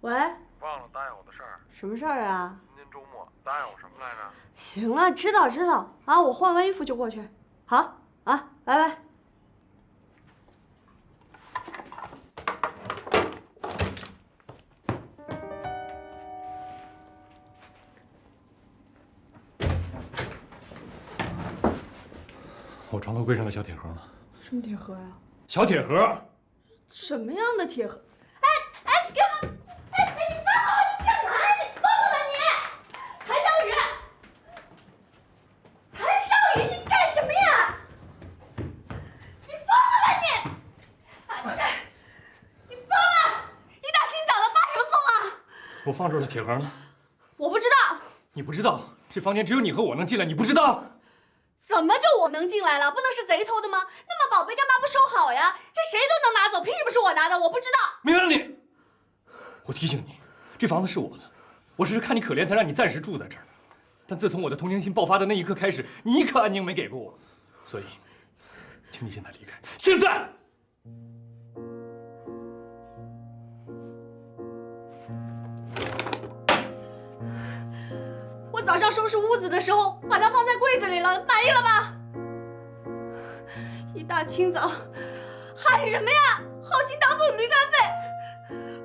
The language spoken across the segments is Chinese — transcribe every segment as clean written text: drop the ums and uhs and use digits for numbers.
喂，忘了答应我的事儿。什么事儿啊？今天周末答应我什么来着？行了，知道啊，我换完衣服就过去。好啊，拜拜。我床头柜上的小铁盒呢？什么铁盒呀？小铁盒。什么样的铁盒？你干嘛？你放好！你干嘛？你疯了吧你？谭少宇，你干什么呀？你疯了吧你？你疯了！一大清早的发什么疯啊？我放这儿的铁盒呢？我不知道。你不知道？这房间只有你和我能进来，你不知道？怎么就我能进来了？不能是贼偷的吗？那么宝贝，干嘛不收好呀？这谁都能拿走，凭什么是我拿的？我不知道。明儿你，我提醒你，这房子是我的，我是看你可怜才让你暂时住在这儿。但自从我的同情心爆发的那一刻开始，你一刻安宁没给过我，所以，请你现在离开，现在！我早上收拾屋子的时候，把它放在柜子里了，满意了吧？一大清早，喊什么呀？好心当做驴肝肺，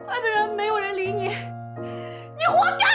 怪不得没有人理你，你活该！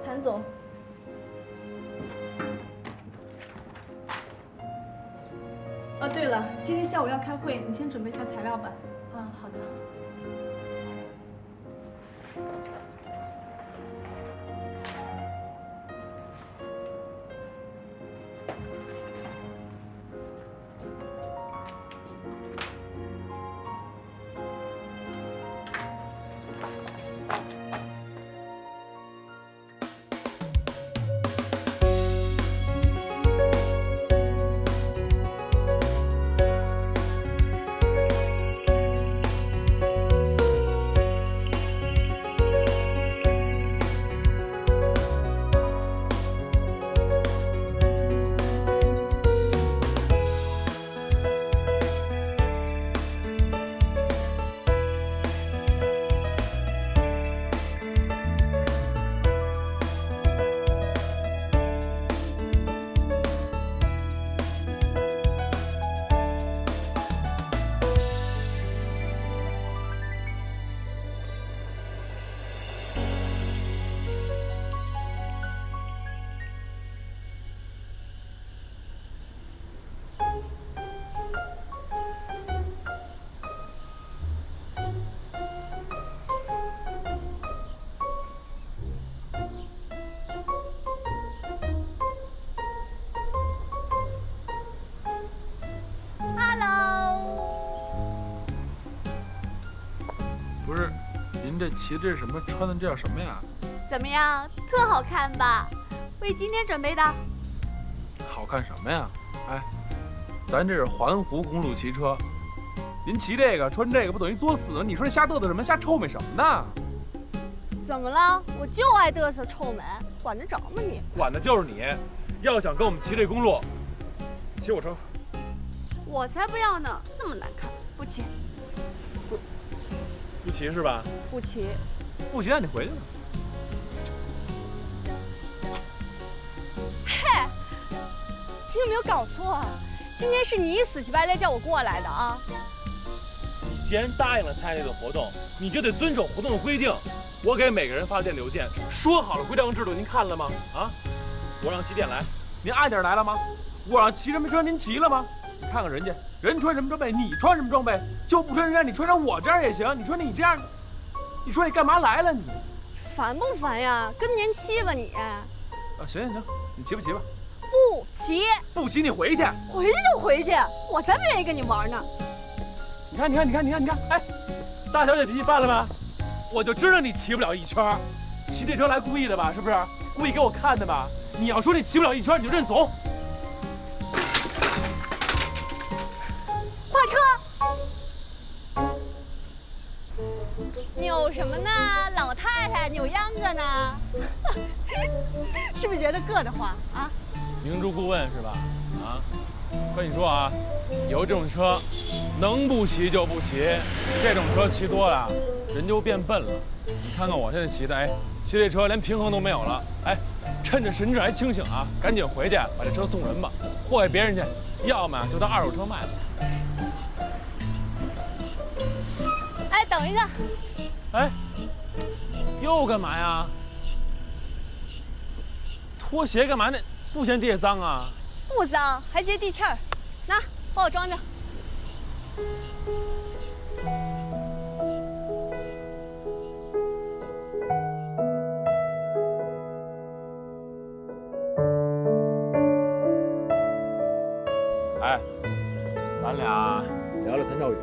谭总，哦，对了，今天下午要开会，你先准备一下材料吧。啊，好的。不是，您这骑的这是什么？穿的这叫什么呀？怎么样，特好看吧？为今天准备的。好看什么呀？哎，咱这是环湖公路骑车，您骑这个穿这个不等于作死吗？你说这瞎嘚瑟什么？瞎臭美什么呢？怎么了？我就爱嘚瑟臭美，管得着吗你？管的就是你。要想跟我们骑这公路，骑我车。我才不要呢，那么难看，不骑。不骑是吧？不骑。不骑，那你回去吧。嘿，你有没有搞错啊？今天是你死乞白赖叫我过来的啊！你既然答应了参加这个活动，你就得遵守活动的规定。我给每个人发电邮件，说好了规章制度，您看了吗？啊，我让几点来，您按点来了吗？我让骑什么车，您骑了吗？你看看人家，人穿什么装备，你穿什么装备，就不穿人家，你穿成我这样也行。你说你这样，你说你干嘛来了你？烦不烦呀？跟年期吧你。啊，行行行，你骑吧骑吧。不骑，不骑你回去。回去就回去，我才不愿意跟你玩呢。你看，哎，大小姐脾气犯了吧？我就知道你骑不了一圈，骑这车来故意的吧？是不是？故意给我看的吧？你要说你骑不了一圈，你就认怂。挂车！扭什么呢？老太太扭秧歌呢？是不是觉得硌得慌啊？明珠顾问是吧？啊，跟你说啊，有这种车，能不骑就不骑。这种车骑多了，人就变笨了。你看看我现在骑的，哎，骑这车连平衡都没有了。哎，趁着神志还清醒啊，赶紧回去把这车送人吧，货给别人去，要么就当二手车卖了。哎，等一下。哎，又干嘛呀？拖鞋干嘛呢？不嫌地下脏啊？不脏，还接地气儿。拿，帮我装着。哎，咱俩聊聊谭兆宇。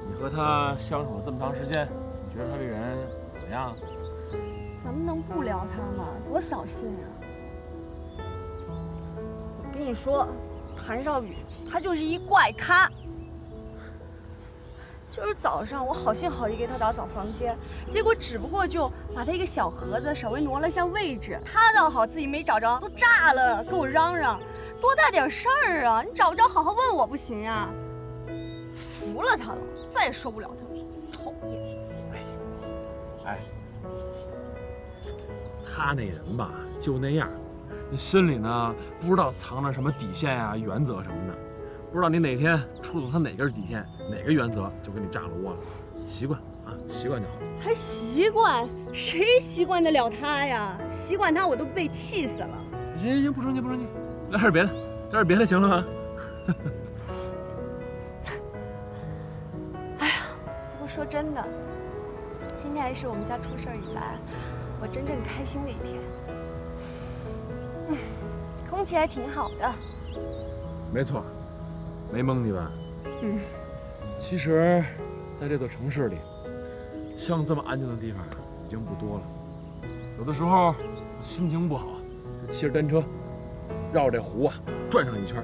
你和他相处了这么长时间，你觉得他这人怎么样？咱们能不聊他吗？多扫兴啊！我跟你说，谭少宇他就是一怪咖。就是早上我好心好意给他打扫房间，结果只不过就把他一个小盒子稍微挪了下位置，他倒好自己没找着，都炸了，跟我嚷嚷，多大点事儿啊！你找不着好好问我不行呀？服了他了，再也受不了他了，讨厌！哎，他那人吧就那样，你心里呢不知道藏着什么底线啊、原则什么的，不知道你哪天触动他哪根底线、哪个原则，就给你炸了窝了。习惯啊，习惯就好。还习惯？谁习惯得了他呀？习惯他我都被气死了。行，不生气，来点别的，行了吗？哎呀，不过说真的，今天还是我们家出事儿以来我真正开心的一天。空气还挺好的。没错，没蒙你吧？其实，在这座城市里，像这么安静的地方已经不多了。有的时候心情不好，就骑着单车绕着这湖啊转上一圈，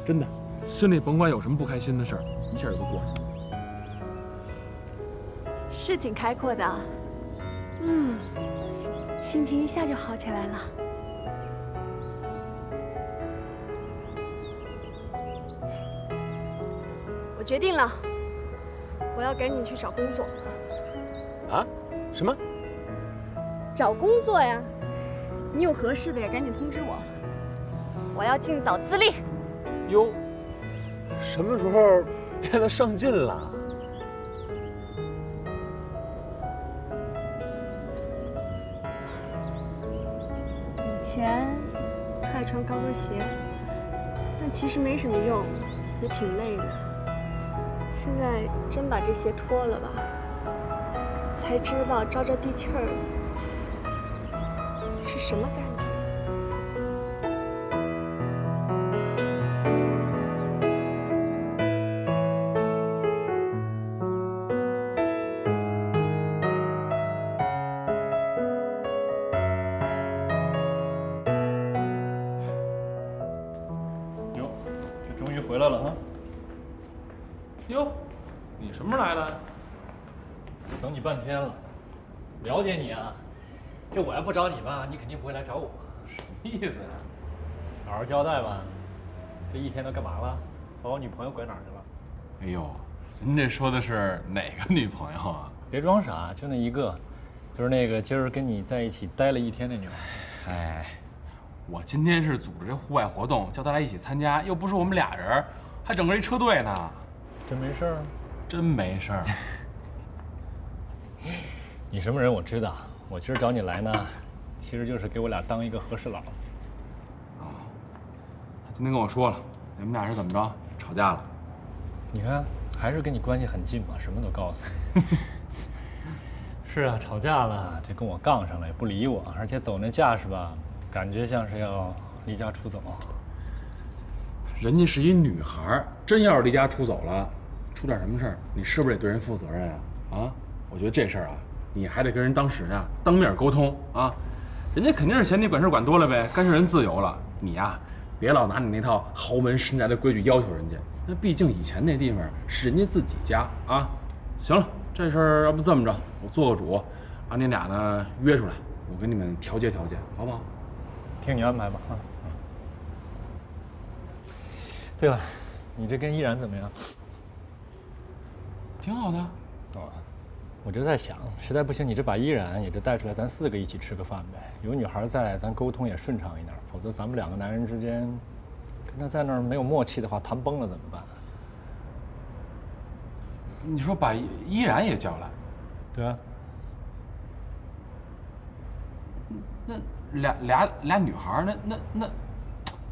真的，心里甭管有什么不开心的事儿，一下就都过去了。是挺开阔的，心情一下就好起来了。我决定了，我要赶紧去找工作。啊？什么？找工作呀？你有合适的也赶紧通知我，我要尽早自立。哟，什么时候变得上进了？以前特爱穿高跟鞋，但其实没什么用，也挺累的。现在真把这鞋脱了吧，才知道着地气儿是什么感觉。哟，这终于回来了啊！哟，你什么时候来的？等你半天了，了解你啊，这我要不找你吧，你肯定不会来找我。什么意思呀？好好交代吧，这一天都干嘛了？把我女朋友拐哪儿去了？哎呦，您这说的是哪个女朋友啊？别装傻，就那一个，就是那个今儿跟你在一起待了一天那女孩。哎，我今天是组织这户外活动，叫她来一起参加，又不是我们俩人，还整个一车队呢。真没事儿？真没事儿。你什么人我知道，我今儿找你来呢，其实就是给我俩当一个和事佬。他今天跟我说了，你们俩是怎么着吵架了？你看，还是跟你关系很近嘛，什么都告诉你。是啊，吵架了，就跟我杠上了，也不理我，而且走那架势吧，感觉像是要离家出走。人家是一女孩，真要是离家出走了，出点什么事儿，你是不是得对人负责任啊？啊，我觉得这事儿啊，你还得跟人当事人啊当面沟通啊。人家肯定是嫌你管事管多了呗，干涉人自由了。你呀，别老拿你那套豪门深宅的规矩要求人家，那毕竟以前那地方是人家自己家啊。行了，这事儿要不这么着，我做个主，把你俩呢约出来，我跟你们调解调解，好不好？听你安排吧啊。对了，你这跟依然怎么样？挺好的。哦，我就在想，实在不行，你这把依然也就带出来，咱4个一起吃个饭呗。有女孩在，咱沟通也顺畅一点。否则咱们2个男人之间，跟他在那儿没有默契的话，谈崩了怎么办？你说把依然也叫来？对啊。那俩女孩儿，那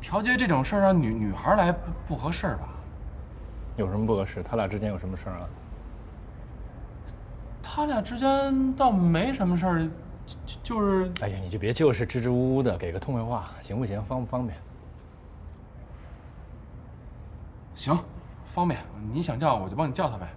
调解这种事儿让女孩来不合适吧？有什么不合适？他俩之间有什么事儿啊？他俩之间倒没什么事儿，就是……哎呀，你就别就是支支吾吾的，给个痛快话行不行？方不方便？行，方便。你想叫我就帮你叫他呗。